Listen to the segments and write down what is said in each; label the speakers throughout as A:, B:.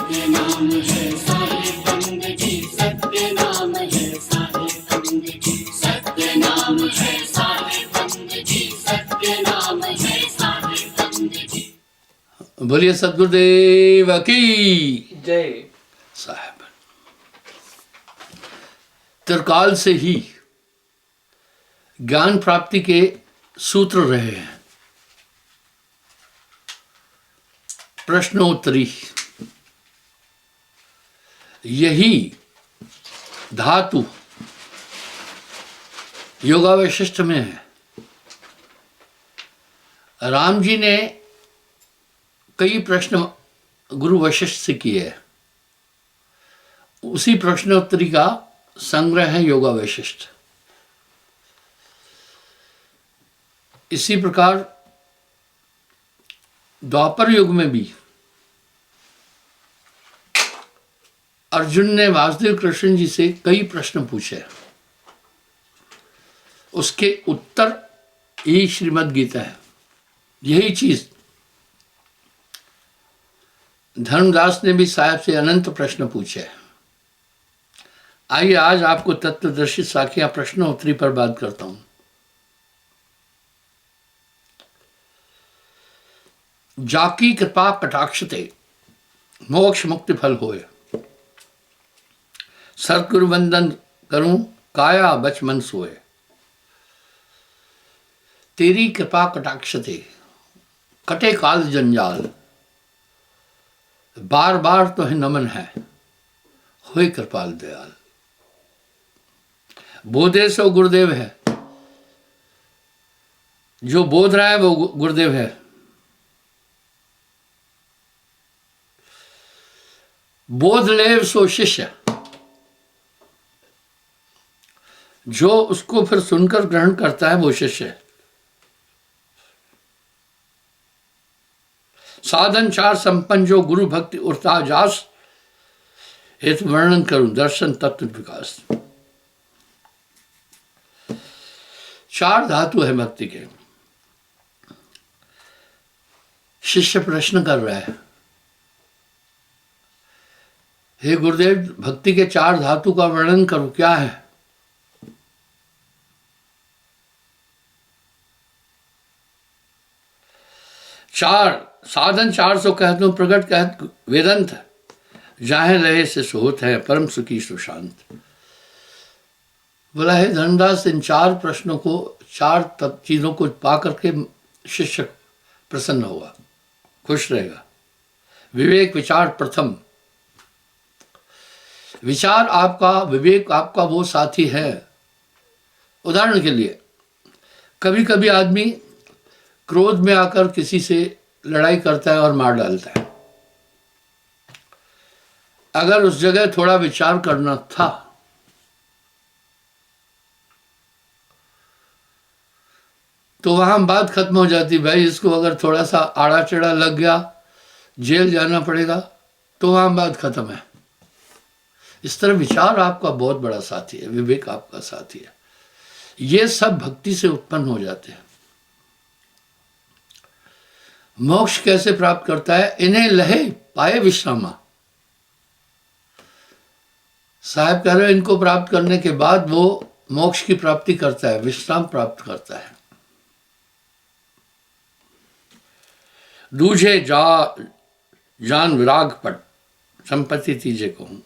A: सत्य नाम है साहिब बंदगी, सत्य नाम है साहिब बंदगी, सत्य नाम है साहिब बंदगी, सत्य नाम है साहिब बंदगी।
B: बोलिए सदगुरुदेव की
C: जय।
B: साहब त्रिकाल से ही ज्ञान प्राप्ति के सूत्र रहे हैं। प्रश्नोत्तरी यही धातु योगावशिष्ट में है। राम जी ने कई प्रश्न गुरु वशिष्ठ से किए। उसी प्रश्नोत्तरी का संग्रह है योगावशिष्ट। इसी प्रकार द्वापर युग में भी अर्जुन ने वासुदेव कृष्ण जी से कई प्रश्न पूछे। उसके उत्तर ही श्रीमद् गीता है। यही चीज धर्मदास ने भी साहब से अनंत प्रश्न पूछे। आइए आज आपको तत्वदर्शी साखियां प्रश्नोत्तरी पर बात करता हूं। जाकी कृपा कटाक्षते मोक्ष मुक्ति फल होए, सतगुरु वंदन करूं काया बच मन सोए। तेरी कृपा कटाक्षते कटे काल जंजाल, बार बार तो है नमन है होए कृपाल दयाल। बोधे सो गुरुदेव है, जो बोध रहा है वो गुरुदेव है। बोध लेव सो शिष्य, जो उसको फिर सुनकर ग्रहण करता है वो शिष्य है। साधन चार संपन्न जो गुरु भक्ति उर्ता जास, हेतु वर्णन करूं दर्शन तत्व विकास। चार धातु है भक्ति के। शिष्य प्रश्न कर रहा है, हे गुरुदेव भक्ति के चार धातु का वर्णन करो, क्या है? चार साधन 400 कहते हूं, प्रकट कहत वेदंत, जाहे रहे से सोहत है परम सुखी सुशांत। बोला है धर्मदास, इन चार प्रश्नों को, चार चीजों को पा करके शिष्य प्रसन्न होगा, खुश रहेगा। विवेक विचार प्रथम। विचार आपका, विवेक आपका वो साथी है। उदाहरण के लिए कभी कभी आदमी क्रोध में आकर किसी से लड़ाई करता है और मार डालता है। अगर उस जगह थोड़ा विचार करना था तो वहां बात खत्म हो जाती। भाई इसको अगर थोड़ा सा आड़ा चढ़ा लग गया, जेल जाना पड़ेगा, तो वहां बात खत्म है। इस तरह विचार आपका बहुत बड़ा साथी है, विवेक आपका साथी है। ये सब भक्ति से उत्पन्न हो जाते हैं। मोक्ष कैसे प्राप्त करता है? इन्हें लहे पाए विश्रामा। साहब कह रहे हैं इनको प्राप्त करने के बाद वो मोक्ष की प्राप्ति करता है, विश्राम प्राप्त करता है। दूझे जान विराग पट, संपत्ति तीजे कहूं।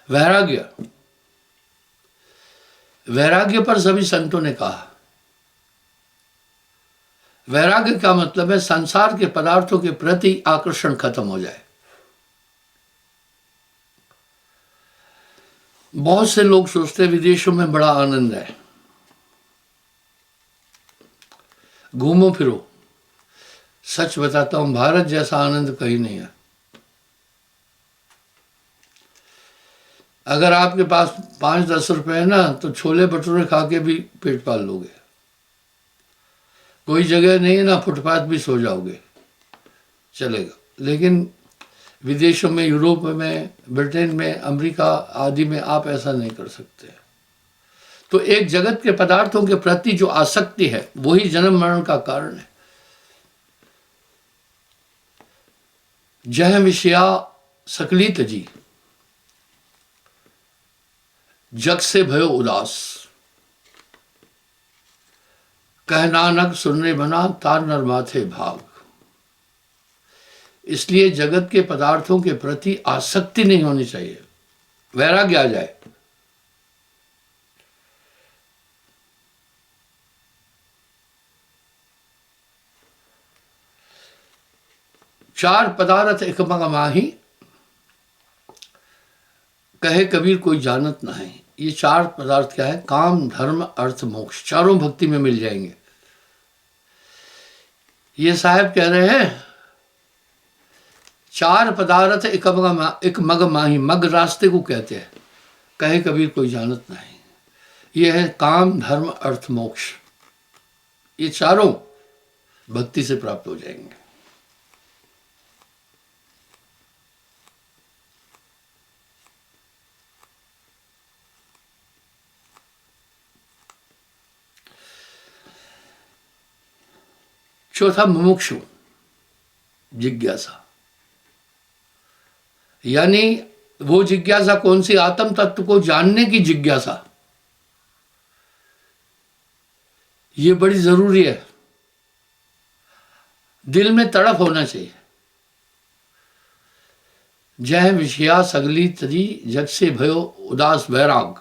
B: वैराग्य, वैराग्य पर सभी संतों ने कहा। वैराग्य का मतलब है संसार के पदार्थों के प्रति आकर्षण खत्म हो जाए। बहुत से लोग सोचते विदेशों में बड़ा आनंद है, घूमो फिरो। सच बताता हूं, भारत जैसा आनंद कहीं नहीं है। अगर आपके पास 5-10 रुपए है ना, तो छोले भटूरे खा के भी पेट पाल लोगे। कोई जगह नहीं है ना, फुटपाथ भी सो जाओगे, चलेगा। लेकिन विदेशों में, यूरोप में, ब्रिटेन में, अमेरिका आदि में आप ऐसा नहीं कर सकते। तो एक जगत के पदार्थों के प्रति जो आसक्ति है वही जन्म मरण का कारण है। जह विषया सकली तजी जग से भयो उदास, कह नानक सुनने बना तार नर माथे भाग। इसलिए जगत के पदार्थों के प्रति आसक्ति नहीं होनी चाहिए, वैराग्य आ जाए। चार पदार्थ एक मग माही, कहे कबीर कोई जानत नहीं। ये चार पदार्थ क्या है? काम, धर्म, अर्थ, मोक्ष। चारों भक्ति में मिल जाएंगे। ये साहब कह रहे हैं चार पदार्थ एक मग माही। मग रास्ते को कहते हैं। कहे कबीर कोई जानत नहीं। ये है काम, धर्म, अर्थ, मोक्ष। ये चारों भक्ति से प्राप्त हो जाएंगे। चौथा मुमुक्षु, जिज्ञासा। यानी वो जिज्ञासा कौन सी? आत्म तत्व को जानने की जिज्ञासा। ये बड़ी जरूरी है। दिल में तड़प होना चाहिए। जय विषया सगली तरी जग से भयो उदास वैराग,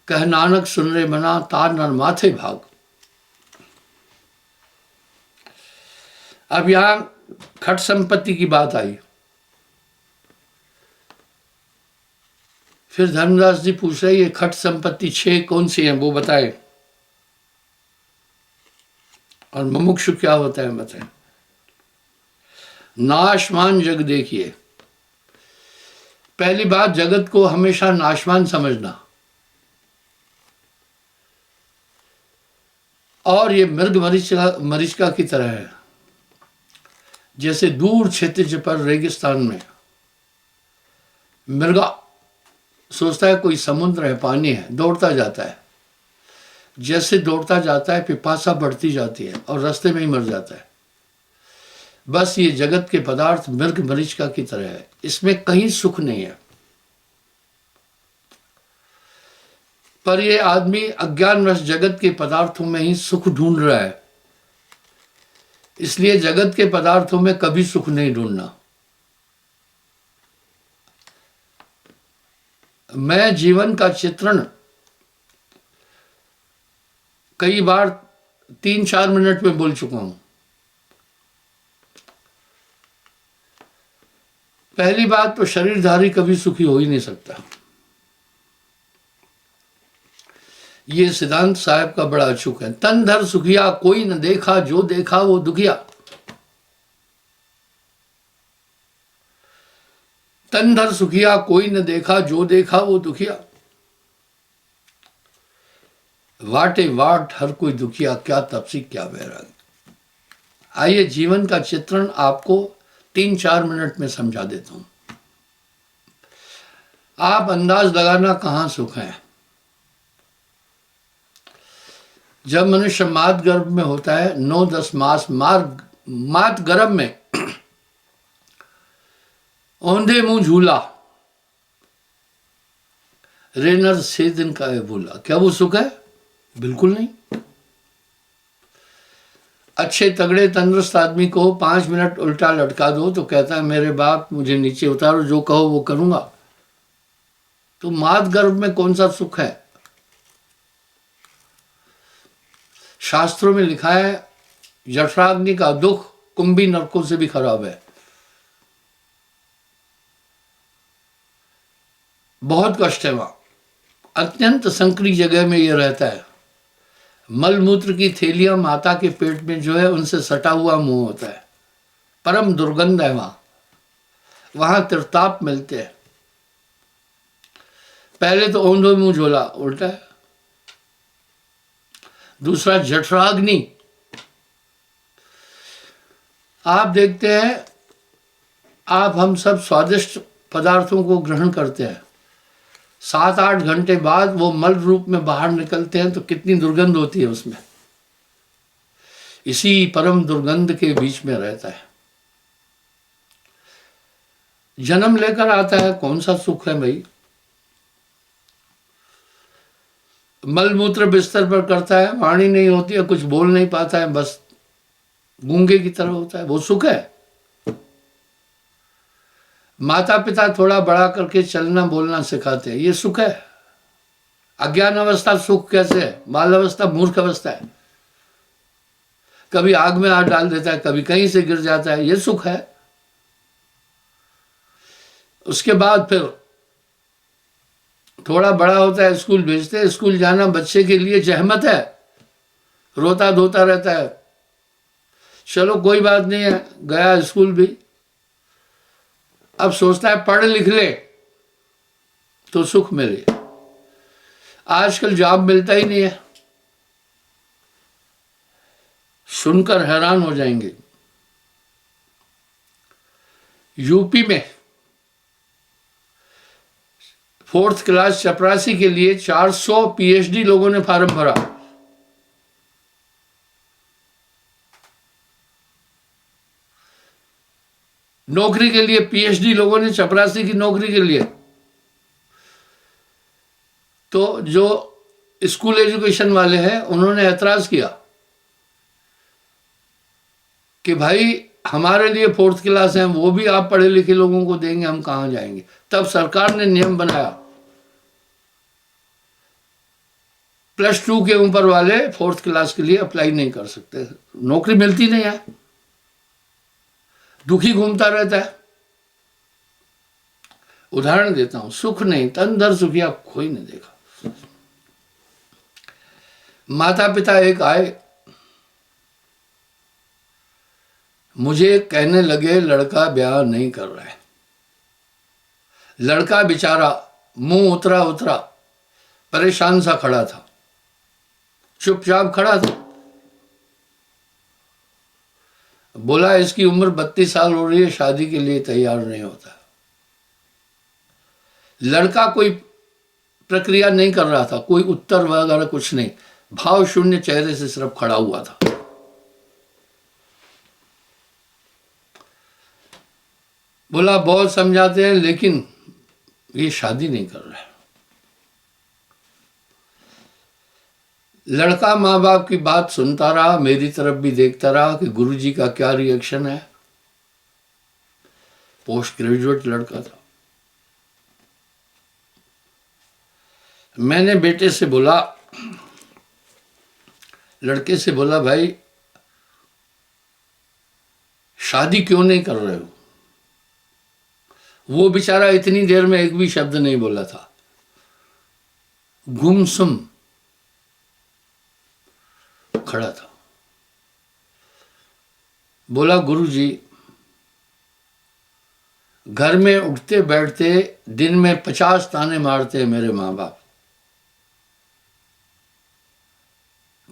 B: कह नानक सुन रे मना तार नर माथे भाग। अब यहां खट संपत्ति की बात आई। फिर धर्मदास जी पूछ रहे ये खट संपत्ति 6 कौन सी है, वो बताए। और मुमुक्षु क्या होता है बताए। नाशवान जग देखिए। पहली बात, जगत को हमेशा नाशवान समझना। और ये मृग मरीचिका की तरह है। जैसे दूर क्षेत्र पर रेगिस्तान में मृगा सोचता है कोई समुद्र है, पानी है, दौड़ता जाता है। जैसे दौड़ता जाता है पिपासा बढ़ती जाती है और रास्ते में ही मर जाता है। बस ये जगत के पदार्थ मृग मरीचिका की तरह है। इसमें कहीं सुख नहीं है। पर ये आदमी अज्ञानवश जगत के पदार्थों में ही सुख ढूंढ रहा है। इसलिए जगत के पदार्थों में कभी सुख नहीं ढूंढना। मैं जीवन का चित्रण कई बार 3-4 मिनट में बोल चुका हूं। पहली बात तो शरीरधारी कभी सुखी हो ही नहीं सकता। ये सिद्धांत साहब का बड़ा अचूक है। तन धर सुखिया कोई न देखा, जो देखा वो दुखिया। तन धर सुखिया कोई न देखा, जो देखा वो दुखिया। वाटे वाट हर कोई दुखिया, क्या तपसी क्या वैराग। आइए जीवन का चित्रण आपको 3-4 मिनट में समझा देता हूं। आप अंदाज लगाना कहां सुख है। जब मनुष्य मात गर्भ में होता है, 9-10 मास मात गर्भ में औंधे मुंह झूला, रेनर से दिन का है भूला। क्या वो सुख है? बिल्कुल नहीं। अच्छे तगड़े तंदुरुस्त आदमी को 5 मिनट उल्टा लटका दो तो कहता है मेरे बाप मुझे नीचे उतारो, जो कहो वो करूंगा। तो मात गर्भ में कौन सा सुख है? शास्त्रों में लिखा है जठराग्नि का दुख कुंभी नरकों से भी खराब है। बहुत कष्ट है वहां। अत्यंत संकरी जगह में ये रहता है। मलमूत्र की थैलियां माता के पेट में जो है उनसे सटा हुआ मुंह होता है। परम दुर्गंध है वहां त्रिताप मिलते हैं। पहले तो औंधो मुंह झोला उल्टा है। दूसरा जठराग्नि। आप देखते हैं, आप हम सब स्वादिष्ट पदार्थों को ग्रहण करते हैं, 7-8 घंटे बाद वो मल रूप में बाहर निकलते हैं तो कितनी दुर्गंध होती है उसमें। इसी परम दुर्गंध के बीच में रहता है। जन्म लेकर आता है, कौन सा सुख है भाई? मलमूत्र बिस्तर पर करता है, वाणी नहीं होती है, कुछ बोल नहीं पाता है, बस गूंगे की तरह होता है, वो सुख है? माता पिता थोड़ा बड़ा करके चलना बोलना सिखाते हैं, ये सुख है? अज्ञान अवस्था सुख कैसे है? बाल अवस्था मूर्ख अवस्था है। कभी आग में हाथ डाल देता है, कभी कहीं से गिर जाता है, ये सुख है? उसके बाद फिर थोड़ा बड़ा होता है, स्कूल भेजते हैं। स्कूल जाना बच्चे के लिए जहमत है, रोता धोता रहता है। चलो कोई बात नहीं है, गया स्कूल भी। अब सोचता है पढ़ लिख ले तो सुख मिले। आजकल जॉब मिलता ही नहीं है, सुनकर हैरान हो जाएंगे। यूपी में 4th क्लास चपरासी के लिए 400 पीएचडी लोगों ने फॉर्म भरा। नौकरी के लिए पीएचडी लोगों ने, चपरासी की नौकरी के लिए। तो जो स्कूल एजुकेशन वाले हैं उन्होंने ऐतराज किया कि भाई हमारे लिए 4th क्लास है, वो भी आप पढ़े लिखे लोगों को देंगे, हम कहां जाएंगे? तब सरकार ने नियम बनाया, +2 के ऊपर वाले 4th क्लास के लिए अप्लाई नहीं कर सकते, नौकरी मिलती नहीं है, दुखी घूमता रहता है। उदाहरण देता हूं, सुख नहीं, तन दर सुखिया कोई नहीं देखा। माता पिता एक आए, मुझे कहने लगे लड़का ब्याह नहीं कर रहा है। लड़का बेचारा मुंह उतरा उतरा परेशान सा खड़ा था, चुपचाप खड़ा था। बोला इसकी उम्र 32 साल हो रही है, शादी के लिए तैयार नहीं होता। लड़का कोई प्रक्रिया नहीं कर रहा था, कोई उत्तर वगैरह कुछ नहीं, भाव शून्य चेहरे से सिर्फ खड़ा हुआ था। बोला बहुत समझाते हैं लेकिन ये शादी नहीं कर रहा है। लड़का माँ बाप की बात सुनता रहा, मेरी तरफ भी देखता रहा कि गुरुजी का क्या रिएक्शन है। पोस्ट ग्रेजुएट लड़का था। मैंने बेटे से बोला, लड़के से बोला, भाई शादी क्यों नहीं कर रहे हो? वो बेचारा इतनी देर में एक भी शब्द नहीं बोला था, गुमसुम खड़ा था। बोला गुरुजी, घर में उठते बैठते दिन में 50 ताने मारते हैं मेरे माँ बाप।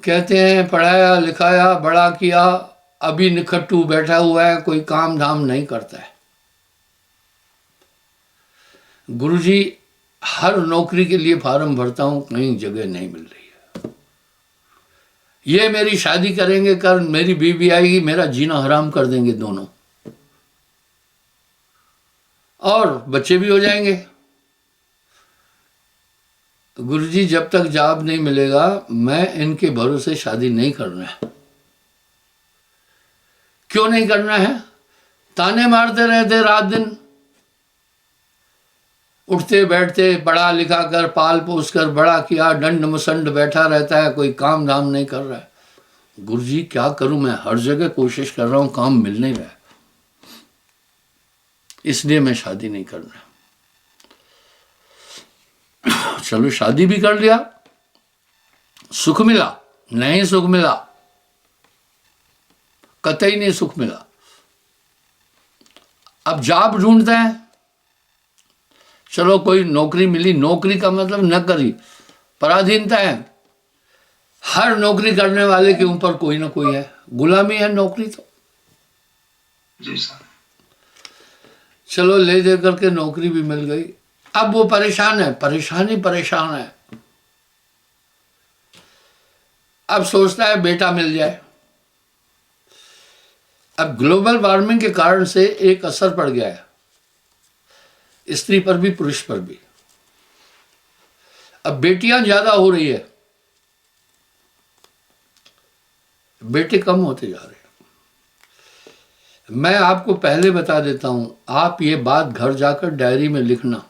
B: कहते हैं पढ़ाया लिखाया बड़ा किया, अभी निखट्टू बैठा हुआ है, कोई काम धाम नहीं करता है। गुरुजी, हर नौकरी के लिए फॉर्म भरता हूं, कहीं जगह नहीं मिल रही है। ये मेरी शादी करेंगे, कर मेरी बीवी आएगी, मेरा जीना हराम कर देंगे दोनों, और बच्चे भी हो जाएंगे। गुरुजी, जब तक जॉब नहीं मिलेगा मैं इनके भरोसे शादी नहीं करना है। क्यों नहीं करना है? ताने मारते रहते रात दिन, उठते बैठते पढ़ा लिखा कर पाल पोस कर बड़ा किया, दंड मुसंड बैठा रहता है, कोई काम धाम नहीं कर रहा है। गुरुजी क्या करूं, मैं हर जगह कोशिश कर रहा हूं, काम मिल नहीं रहा है, इसलिए मैं शादी नहीं करना। चलो शादी भी कर लिया, सुख मिला? नहीं सुख मिला, कतई नहीं सुख मिला। अब जॉब ढूंढते हैं, चलो कोई नौकरी मिली, नौकरी का मतलब न करी, पराधीनता है। हर नौकरी करने वाले के ऊपर कोई ना कोई है, गुलामी है नौकरी तो।
C: जी सर।
B: चलो ले दे करके नौकरी भी मिल गई। अब वो परेशान है, परेशान है। अब सोचता है बेटा मिल जाए। अब ग्लोबल वार्मिंग के कारण से एक असर पड़ गया है, स्त्री पर भी पुरुष पर भी। अब बेटियां ज्यादा हो रही है, बेटे कम होते जा रहे हैं। मैं आपको पहले बता देता हूं, आप ये बात घर जाकर डायरी में लिखना,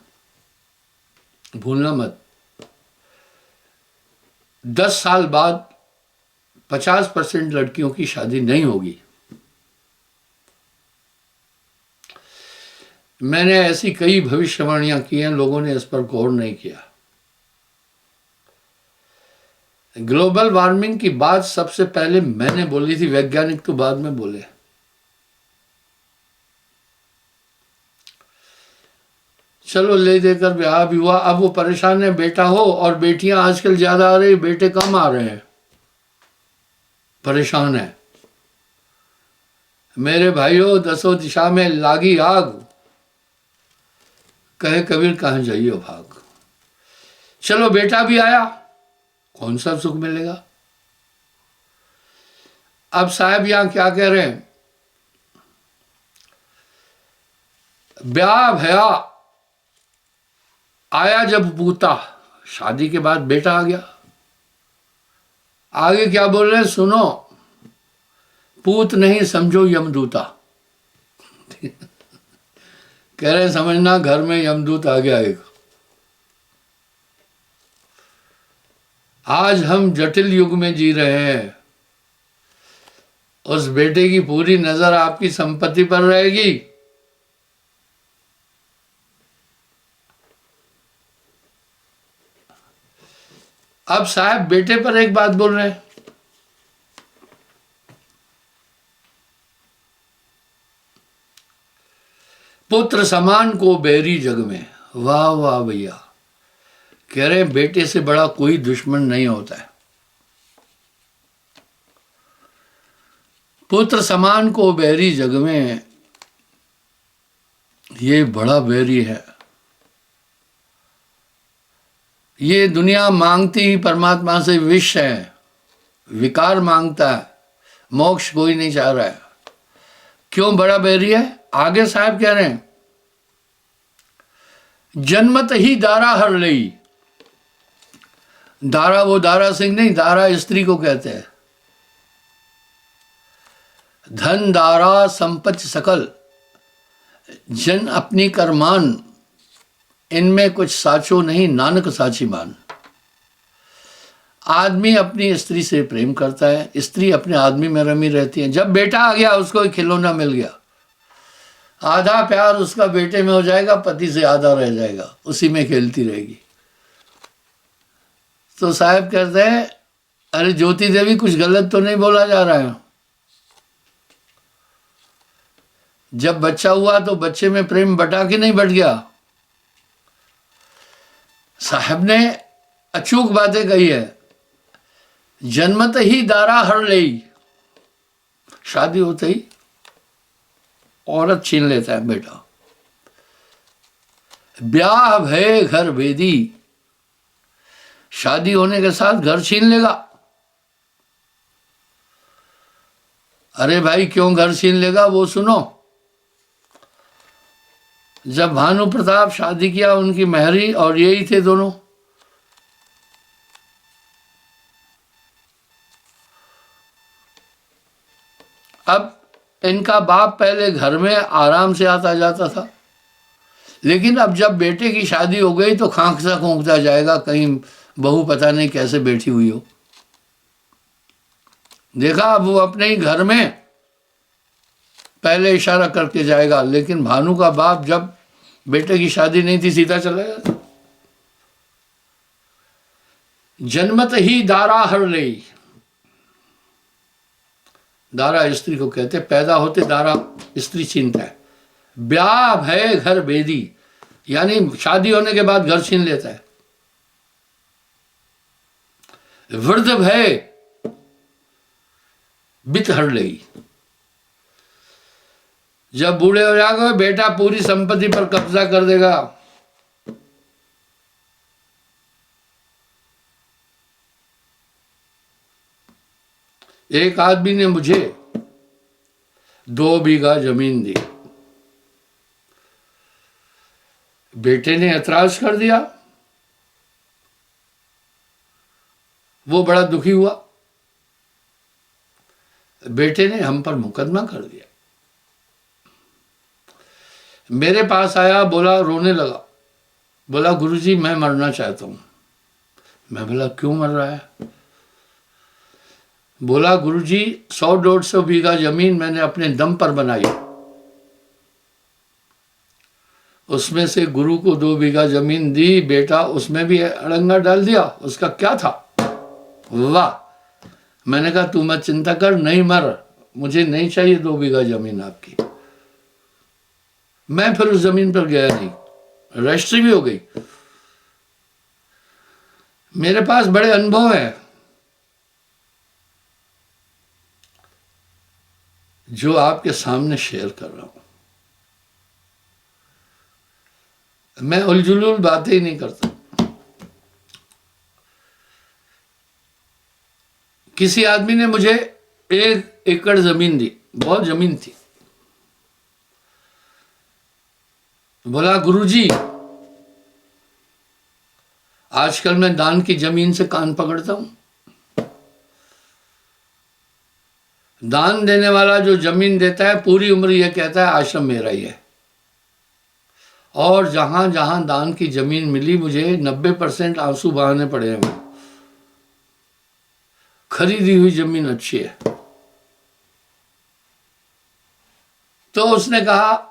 B: भूलना मत। 10 साल बाद 50% लड़कियों की शादी नहीं होगी। मैंने ऐसी कई भविष्यवाणियां की हैं, लोगों ने इस पर गौर नहीं किया। ग्लोबल वार्मिंग की बात सबसे पहले मैंने बोली थी, वैज्ञानिक तो बाद में बोले। चलो ले देकर ब्याह भी हुआ, अब वो परेशान है, बेटा हो, और बेटियां आजकल ज्यादा आ रही, बेटे कम आ रहे हैं, परेशान है। मेरे भाइयों, 10 दिशा में लागी आग, कहे कबीर कहां जाइयो भाग। चलो बेटा भी आया, कौन सा सुख मिलेगा। अब साहब यहां क्या कह रहे हैं, ब्याह भया आया जब बूता, शादी के बाद बेटा आ गया। आगे क्या बोल रहे हैं सुनो, पूत नहीं समझो यमदूता। कह रहे समझना घर में यमदूत आ गया एक। आज हम जटिल युग में जी रहे हैं। उस बेटे की पूरी नजर आपकी संपत्ति पर रहेगी। अब साहब बेटे पर एक बात बोल रहे हैं, पुत्र समान को बैरी जग में। वाह वाह भैया, कह रहे हैं बेटे से बड़ा कोई दुश्मन नहीं होता है। पुत्र समान को बैरी जग में, ये बड़ा बैरी है। ये दुनिया मांगती ही परमात्मा से विष है, विकार मांगता है, मोक्ष कोई नहीं चाह रहा है। क्यों बड़ा बैरी है? आगे साहब कह रहे हैं, जन्मत ही दारा हर लई। दारा वो दारा सिंह नहीं, दारा स्त्री को कहते हैं। धन दारा संपत्ति सकल, जन अपनी करमान, इनमें कुछ साचो नहीं, नानक साची मान। आदमी अपनी स्त्री से प्रेम करता है, स्त्री अपने आदमी में रमी रहती है। जब बेटा आ गया, उसको एक खिलौना मिल गया, आधा प्यार उसका बेटे में हो जाएगा, पति से आधा रह जाएगा, उसी में खेलती रहेगी। तो साहब कहते हैं, अरे ज्योति देवी कुछ गलत तो नहीं बोला जा रहा है। जब बच्चा हुआ तो बच्चे में प्रेम बटा के नहीं बट गया। साहब ने अचूक बातें कही है। जन्मत ही दारा हर लई, शादी होते ही औरत छीन लेता है बेटा। ब्याह भय घर भेदी, शादी होने के साथ घर छीन लेगा। अरे भाई क्यों घर छीन लेगा, वो सुनो। जब भानु प्रताप शादी किया, उनकी मेहरी और यही थे दोनों। अब इनका बाप पहले घर में आराम से आता जाता था, लेकिन अब जब बेटे की शादी हो गई तो खांकता खूंकता जाएगा, कहीं बहू पता नहीं कैसे बैठी हुई हो। देखा, अब वो अपने ही घर में पहले इशारा करके जाएगा, लेकिन भानु का बाप जब बेटे की शादी नहीं थी सीधा चला गया। जन्मत ही दारा हर लई, दारा स्त्री को कहते, पैदा होते दारा स्त्री छीनता है। ब्याह भय घर बेदी, यानी शादी होने के बाद घर छीन लेता है। वृद्ध भय बित हर लई, जब बूढ़े हो जाओगे बेटा पूरी संपत्ति पर कब्जा कर देगा। एक आदमी ने मुझे 2 बीघा जमीन दी, बेटे ने ऐतराज कर दिया, वो बड़ा दुखी हुआ, बेटे ने हम पर मुकदमा कर दिया। मेरे पास आया, बोला, रोने लगा, बोला गुरुजी मैं मरना चाहता हूं। मैं बोला क्यों मर रहा है? बोला गुरुजी 100-150 बीघा जमीन मैंने अपने दम पर बनाई, उसमें से गुरु को 2 बीघा जमीन दी, बेटा उसमें भी अड़ंगा डाल दिया, उसका क्या था? वाह। मैंने कहा तू मत चिंता कर, नहीं मर, मुझे नहीं चाहिए 2 बीघा जमीन आपकी। मैं फिर उस जमीन पर गया नहीं, रजिस्ट्री भी हो गई। मेरे पास बड़े अनुभव हैं जो आपके सामने शेयर कर रहा हूं। मैं उलझुल बातें ही नहीं करता। किसी आदमी ने मुझे 1 एकड़ जमीन दी, बहुत जमीन थी। बोला गुरुजी आजकल मैं दान की जमीन से कान पकड़ता हूं। दान देने वाला जो जमीन देता है पूरी उम्र यह कहता है आश्रम मेरा ही है। और जहां जहां दान की जमीन मिली मुझे 90% आंसू बहाने पड़े हैं। खरीदी हुई जमीन अच्छी है। तो उसने कहा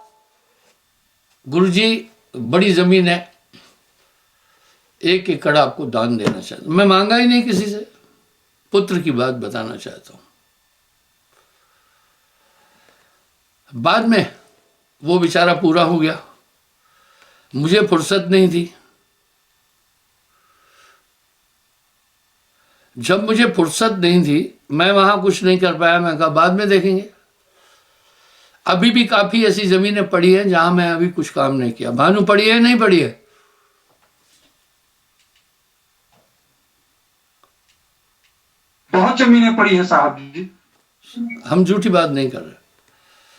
B: गुरुजी बड़ी जमीन है, 1 एकड़ आपको दान देना चाहता हूं। मैं मांगा ही नहीं किसी से, पुत्र की बात बताना चाहता हूं। बाद में वो बेचारा पूरा हो गया, मुझे फुर्सत नहीं थी। जब मुझे फुर्सत नहीं थी मैं वहां कुछ नहीं कर पाया। मैं कहा बाद में देखेंगे। अभी भी काफी ऐसी जमीनें पड़ी हैं जहां मैं अभी कुछ काम नहीं किया। भानु पड़ी है, नहीं पड़ी है?
C: बहुत जमीनें पड़ी है साहब जी।
B: हम झूठी बात नहीं कर रहे।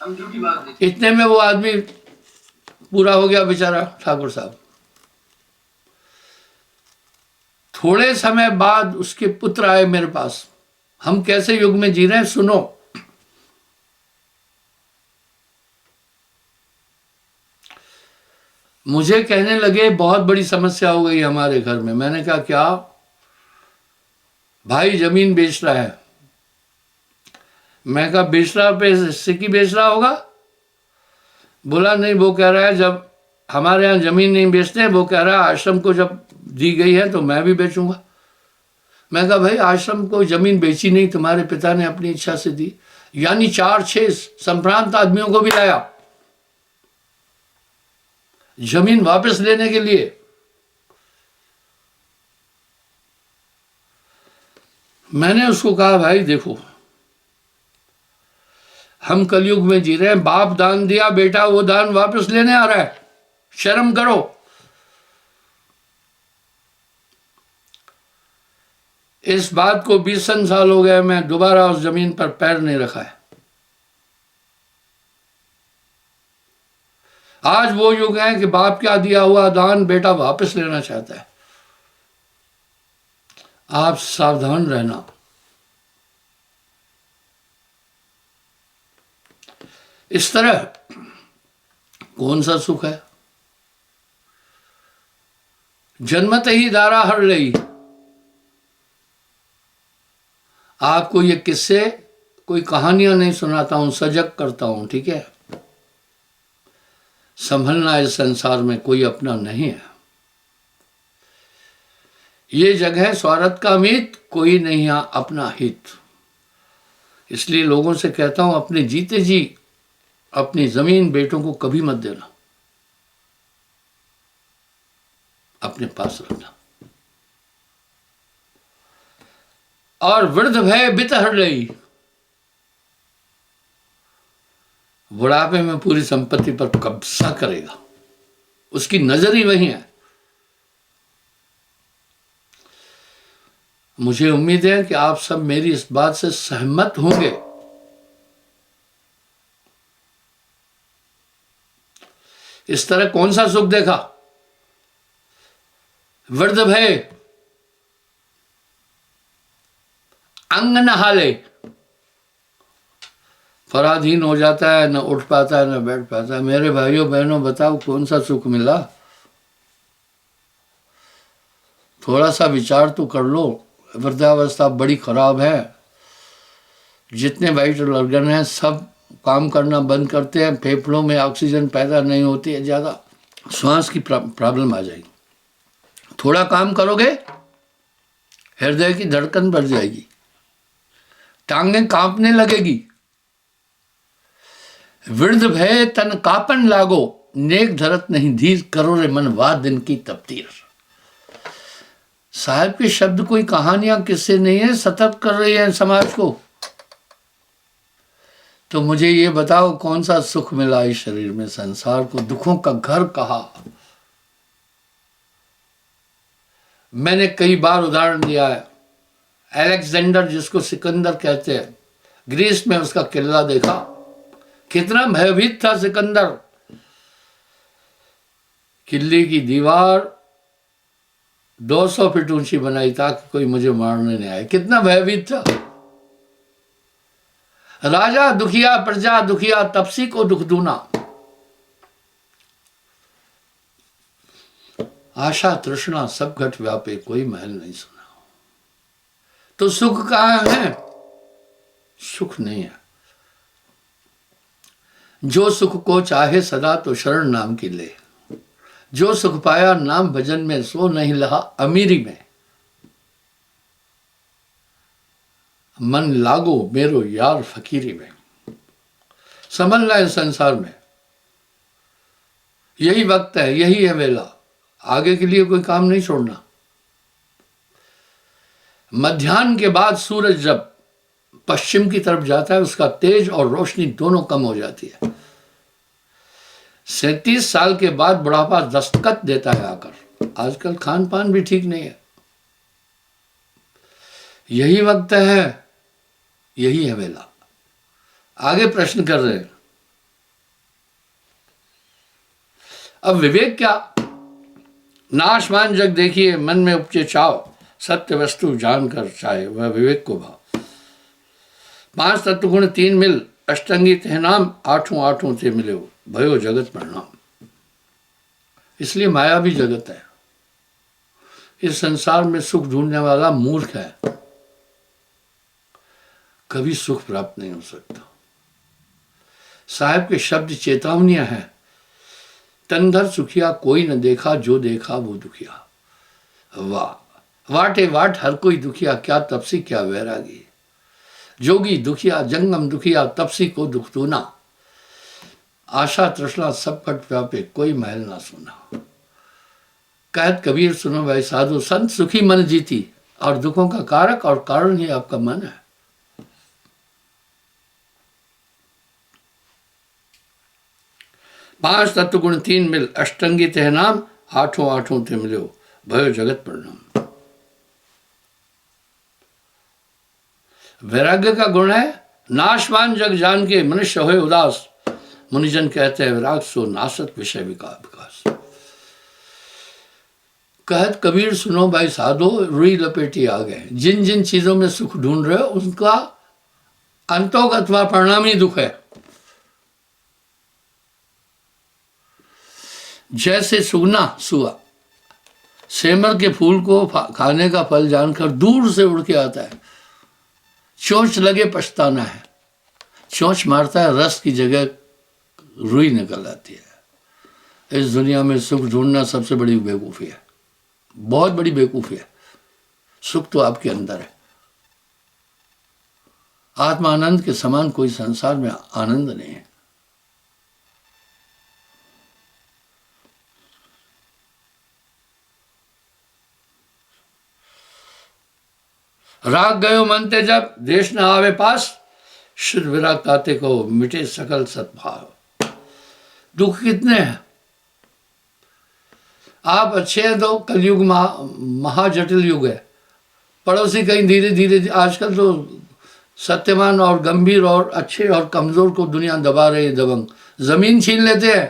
C: हम झूठी बात नहीं।
B: इतने में वो आदमी पूरा हो गया बेचारा ठाकुर साहब। थोड़े समय बाद उसके पुत्र आए मेरे पास। हम कैसे युग में जी रहे हैं सुनो। मुझे कहने लगे बहुत बड़ी समस्या हो गई हमारे घर में। मैंने कहा क्या? भाई जमीन बेच रहा है। मैं कहा बेच रहा पे हिस्से की बेच रहा होगा? बोला नहीं, वो कह रहा है जब हमारे यहाँ जमीन नहीं बेचते हैं, वो कह रहा है आश्रम को जब दी गई है तो मैं भी बेचूंगा। मैं कहा भाई आश्रम को जमीन बेची नहीं, तुम्हारे पिता ने अपनी इच्छा से दी। यानी 4-6 संभ्रांत आदमियों को भी लाया जमीन वापस लेने के लिए। मैंने उसको कहा भाई देखो हम कलयुग में जी रहे हैं। बाप दान दिया, बेटा वो दान वापस लेने आ रहा है, शर्म करो। इस बात को 20 साल हो गए, मैं दोबारा उस जमीन पर पैर नहीं रखा है। आज वो युग है कि बाप क्या दिया हुआ दान बेटा वापस लेना चाहता है। आप सावधान रहना। इस तरह कौन सा सुख है? जन्मत ही दारा हर लई। आपको ये किस्से कोई कहानियां नहीं सुनाता हूं, सजग करता हूं, ठीक है? संभलना इस संसार में कोई अपना नहीं है। ये जगह स्वार्थ का मीत, कोई नहीं यहाँ अपना हित। इसलिए लोगों से कहता हूं अपने जीते जी अपनी जमीन बेटों को कभी मत देना, अपने पास रखना। और वृद्ध भय बित हर रही। बुढ़ापे में पूरी संपत्ति पर कब्जा करेगा, उसकी नजर ही वही है। मुझे उम्मीद है कि आप सब मेरी इस बात से सहमत होंगे। इस तरह कौन सा सुख देखा? वृद्ध भय, अंग न हाले, पराधीन हो जाता है, न उठ पाता है न बैठ पाता है। मेरे भाइयों बहनों, बताओ कौन सा सुख मिला? थोड़ा सा विचार तो कर लो। वृद्धावस्था बड़ी खराब है। जितने वाइटल ऑर्गन हैं सब काम करना बंद करते हैं, फेफड़ों में ऑक्सीजन पैदा नहीं होती है, ज़्यादा श्वास की प्रॉब्लम आ जाएगी। थोड़ा काम करोगे, हृदय की धड़कन बढ़ जाएगी, टांगें कांपने लगेगी। वृद्ध भय तन कापन लागो, नेक धरत नहीं धीर, करो रे मन वाह दिन की तपतीर। साहब के शब्द कोई कहानियां किससे नहीं है, सतर्क कर रही है समाज को। तो मुझे ये बताओ कौन सा सुख मिला इस शरीर में? संसार को दुखों का घर कहा। मैंने कई बार उदाहरण दिया है। अलेक्जेंडर, जिसको सिकंदर कहते हैं, ग्रीस में उसका किला देखा, कितना भयभीत था सिकंदर। किले की दीवार 200 फीट ऊंची बनाई ताकि कोई मुझे मारने नहीं आए। कितना भयभीत था। राजा दुखिया, प्रजा दुखिया, तपसी को दुख दूना। आशा तृष्णा सब घट व्यापे, कोई महल नहीं सुना। तो सुख कहाँ है? सुख नहीं है। जो सुख को चाहे सदा तो शरण नाम की ले, जो सुख पाया नाम भजन में, सो नहीं लहा अमीरी में। मन लागो मेरो यार फकीरी में। समझना है संसार में यही वक्त है, यही है वेला। आगे के लिए कोई काम नहीं छोड़ना। मध्याह्न के बाद सूरज जब पश्चिम की तरफ जाता है, उसका तेज और रोशनी दोनों कम हो जाती है। 37 साल के बाद बुढ़ापा दस्तखत देता है आकर। आजकल खान पान भी ठीक नहीं है। यही वक्त है, यही है वेला। आगे प्रश्न कर रहे हैं, अब विवेक क्या? नाशवान जग देखिए, मन में उपजे चाव, सत्य वस्तु जानकर चाहे, वह विवेक को भाव। 5 तत्व गुण 3 मिल, अष्टंगी तेहनाम, आठों आठों से मिले हो, भयो जगत परिणाम। इसलिए माया भी जगत है। इस संसार में सुख ढूंढने वाला मूर्ख है, कभी सुख प्राप्त नहीं हो सकता। साहब के शब्द चेतावनियां हैं। तनधर सुखिया कोई न देखा, जो देखा वो दुखिया। वाह वाटे वाट हर कोई दुखिया, क्या तपसी क्या वैरागी। जोगी दुखिया, जंगम दुखिया, तपसी को दुख दूना। आशा तृष्णा सब कट व्यापे, कोई महल ना सुना। कहत कबीर सुनो भाई साधु, संत सुखी मन जीती। और दुखों का कारक और कारण ही आपका मन है। पांच तत्व गुण 3 मिल, अष्टंगी तेहनाम, आठों आठों ते मिलो, भयो जगत परिणाम। वैराग्य का गुण है नाशवान जग जान के, मनुष्य होए उदास। मुनिजन कहते हैं विराग सो नासत विषय विकास। कहत कबीर सुनो भाई साधो, रुई लपेटी आ गए। जिन जिन चीजों में सुख ढूंढ रहे हो उनका अंतों अथवा परिणामी दुख है। जैसे सुगना सुआ सेमर के फूल को खाने का फल जानकर दूर से उड़ के आता है। चोंच लगे पछताना है, चोंच मारता है, रस की जगह रुई निकल आती है। इस दुनिया में सुख ढूंढना सबसे बड़ी बेवकूफ़ी है, बहुत बड़ी बेवकूफ़ी है। सुख तो आपके अंदर है। आत्मानंद के समान कोई संसार में आनंद नहीं है। राग गयो मन ते जब, देश न आवे पास, शुद्ध विराग ताते को मिटे सकल सद्भाव। दुख कितने हैं? आप अच्छे हैं तो कलयुग महाजटिल युग है। पड़ोसी कहीं धीरे धीरे, आजकल तो सत्यवान और गंभीर और अच्छे और कमजोर को दुनिया दबा रही है, दबंग जमीन छीन लेते हैं।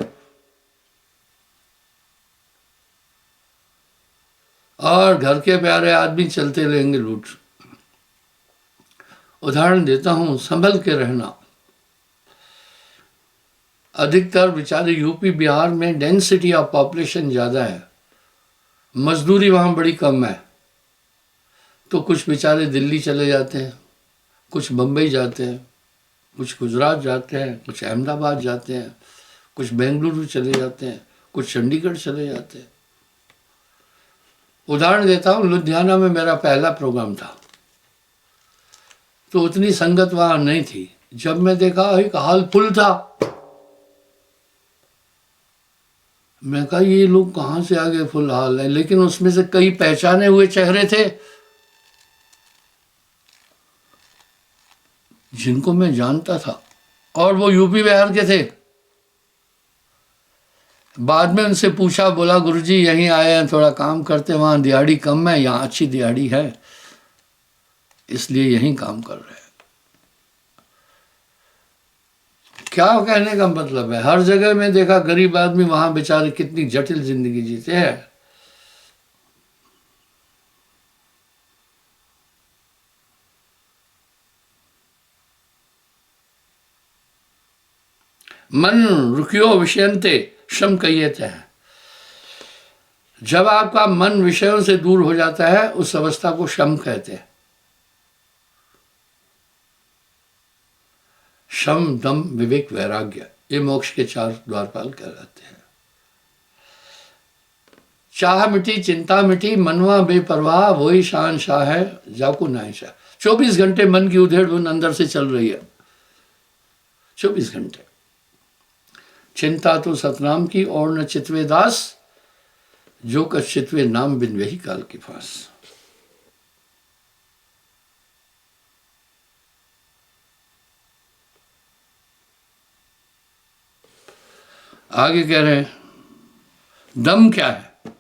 B: और घर के प्यारे आदमी चलते रहेंगे लूट। उदाहरण देता हूं, संभल के रहना। अधिकतर बेचारे यूपी बिहार में डेंसिटी ऑफ पॉपुलेशन ज़्यादा है, मजदूरी वहाँ बड़ी कम है, तो कुछ बेचारे दिल्ली चले जाते हैं, कुछ बम्बई जाते हैं, कुछ गुजरात जाते हैं, कुछ अहमदाबाद जाते हैं, कुछ बेंगलुरु चले जाते हैं, कुछ चंडीगढ़ चले जाते हैं। उदाहरण देता हूँ, लुधियाना में मेरा पहला प्रोग्राम था, तो उतनी संगत वहाँ नहीं थी। जब मैं देखा एक हॉल फुल था, मैं कहा ये लोग कहाँ से आगे फुल हॉल है, लेकिन उसमें से कई पहचाने हुए चेहरे थे जिनको मैं जानता था, और वो यूपी बिहार के थे। बाद में उनसे पूछा, बोला गुरुजी यहीं आए हैं, थोड़ा काम करते, वहाँ दिहाड़ी कम है, यहाँ अच्छी दिहाड़ी है, इसलिए यहीं काम कर रहे हैं। क्या कहने का मतलब है, हर जगह में देखा गरीब आदमी वहां बेचारे कितनी जटिल जिंदगी जीते हैं। मन रुकियो विषयंते शम कहिएते हैं। जब आपका मन विषयों से दूर हो जाता है, उस अवस्था को शम कहते हैं। शम दम विवेक वैराग्य, ये मोक्ष के 4 द्वारपाल कहलाते हैं। चाह मिटी चिंता मिटी, मनवा बेपरवाह, वही शान शाह है जाको नाय शाह। 24 घंटे मन की उधेड़ बुन अंदर से चल रही है, 24 घंटे। चिंता तो सतनाम की और न चितवे दास, जो कछ चितवे नाम बिन वही काल की फांस। आगे कह रहे हैं, दम क्या है?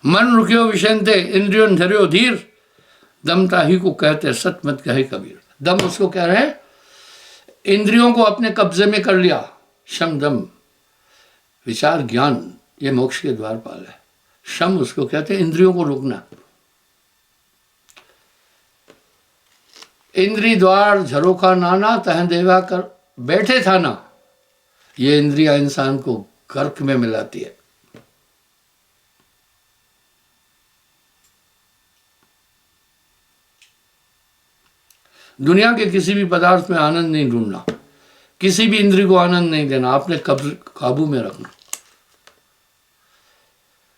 B: मन रुकियो विषयंते इंद्रियों धरियो धीर, दमता ही को कहते सत मत कहे कबीर। दम उसको कह रहे हैं, इंद्रियों को अपने कब्जे में कर लिया। शम दम विचार ज्ञान, ये मोक्ष के द्वारपाल है। शम उसको कहते हैं इंद्रियों को रोकना। इंद्री द्वार झरोखा नाना, तह देवा कर बैठे था ना। ये इंद्रिया इंसान को गर्क में मिलाती है। दुनिया के किसी भी पदार्थ में आनंद नहीं ढूंढना, किसी भी इंद्री को आनंद नहीं देना, आपने काबू में रखना।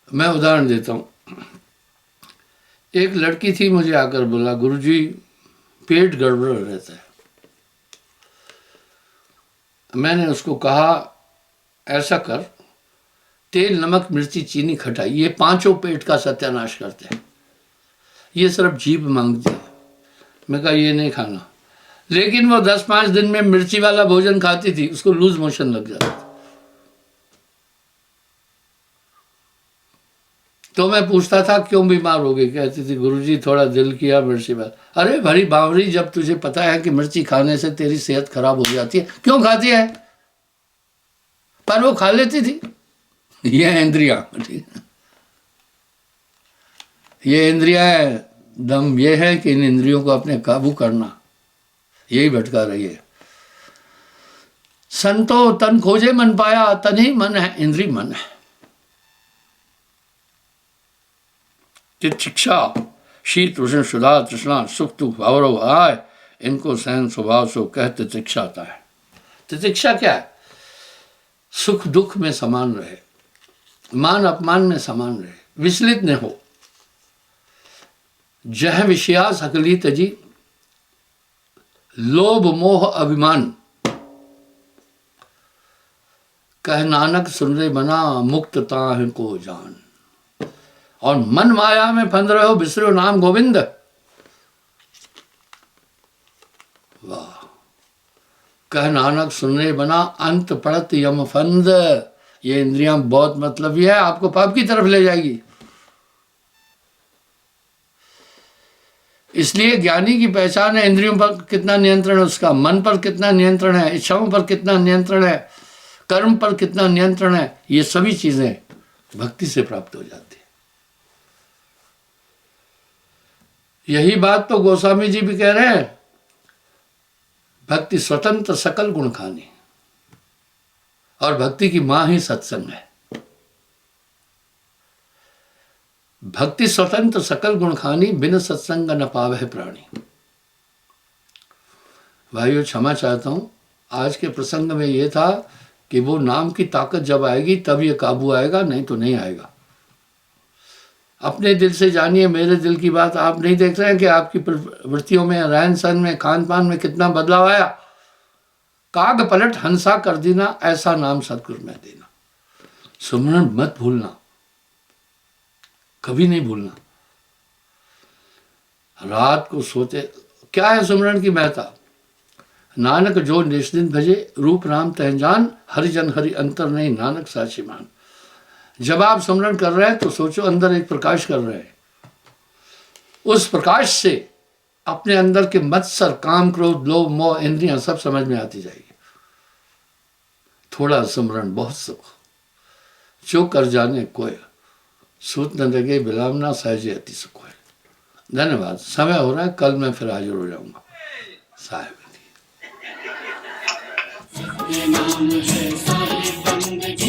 B: मैं उदाहरण देता हूं, एक लड़की थी, मुझे आकर बोला गुरुजी पेट गड़बड़ रहता है। मैंने उसको कहा ऐसा कर, तेल नमक मिर्ची चीनी खटाई, ये 5 पेट का सत्यानाश करते हैं, ये सिर्फ जीभ मांगती है। मैं कहा ये नहीं खाना, लेकिन वो 10-5 दिन में मिर्ची वाला भोजन खाती थी, उसको लूज मोशन लग जाता था। तो मैं पूछता था क्यों बीमार हो गई, कहती थी गुरुजी थोड़ा दिल किया मिर्ची वाला। अरे भरी बावरी, जब तुझे पता है कि मिर्ची खाने से तेरी सेहत खराब हो जाती है, क्यों खाती है? पर वो खा लेती थी। ये इंद्रिया, ये इंद्रिया है। दम ये है कि इन इंद्रियों को अपने काबू करना, यही भटका रही है। संतो तन खोजे मन पाया, तन ही मन है, इंद्री मन है। शिक्षा शीत उष्ण सुधा तृष्णा सुख दुख भावरो आय, इनको सहन स्वभाव सो कह तितिक्षा आता है। तितिक्षा क्या है? सुख दुख में समान रहे, मान अपमान में समान रहे, विचलित न हो। जह विषया सकली तजी, लोभ मोह अभिमान, कह नानक सुन रे बना, मुक्त ताह को जान। और मन माया में फंद रहे हो, बिसरो नाम गोविंद। वाह। कह नानक सुनने बना, अंत पड़त यम फंद। ये इंद्रियां बहुत मतलब है, आपको पाप की तरफ ले जाएगी। इसलिए ज्ञानी की पहचान है इंद्रियों पर कितना नियंत्रण है उसका, मन पर कितना नियंत्रण है, इच्छाओं पर कितना नियंत्रण है, कर्म पर कितना नियंत्रण है। ये सभी चीजें भक्ति से प्राप्त हो जाती है। यही बात तो गोस्वामी जी भी कह रहे हैं, भक्ति स्वतंत्र सकल गुण खानी, और भक्ति की मां ही सत्संग है। भक्ति स्वतंत्र सकल गुण खानी, बिन सत्संग न पावे प्राणी। भाइयों क्षमा चाहता हूं, आज के प्रसंग में यह था कि वो नाम की ताकत जब आएगी तब ये काबू आएगा, नहीं तो नहीं आएगा। अपने दिल से जानिए, मेरे दिल की बात। आप नहीं देख रहे हैं कि आपकी प्रवृत्तियों में, रहन सहन में, खान पान में कितना बदलाव आया। काग पलट हंसा कर देना, ऐसा नाम सतगुरु में देना। सुमरन मत भूलना, कभी नहीं भूलना। रात को सोते, क्या है सुमरन की महत्ता? नानक जो निज दिन भजे, रूप राम तह जान, हरिजन हरि अंतर नहीं, नानक साक्षी मान। जब आप सुमरन कर रहे हैं तो सोचो अंदर एक प्रकाश कर रहे हैं। उस प्रकाश से अपने अंदर के मत्सर, काम, क्रोध, लोभ, मोह, इंद्रियां सब समझ में आती जाएगी। थोड़ा सुमरन बहुत सुख, जो कर जाने कोय, सूत न लगे बिलावना, सहजे अति सुख है। धन्यवाद। समय हो रहा है, कल मैं फिर हाजिर हो जाऊंगा। साहिब
A: सत्य नाम है साहिब बंदगी।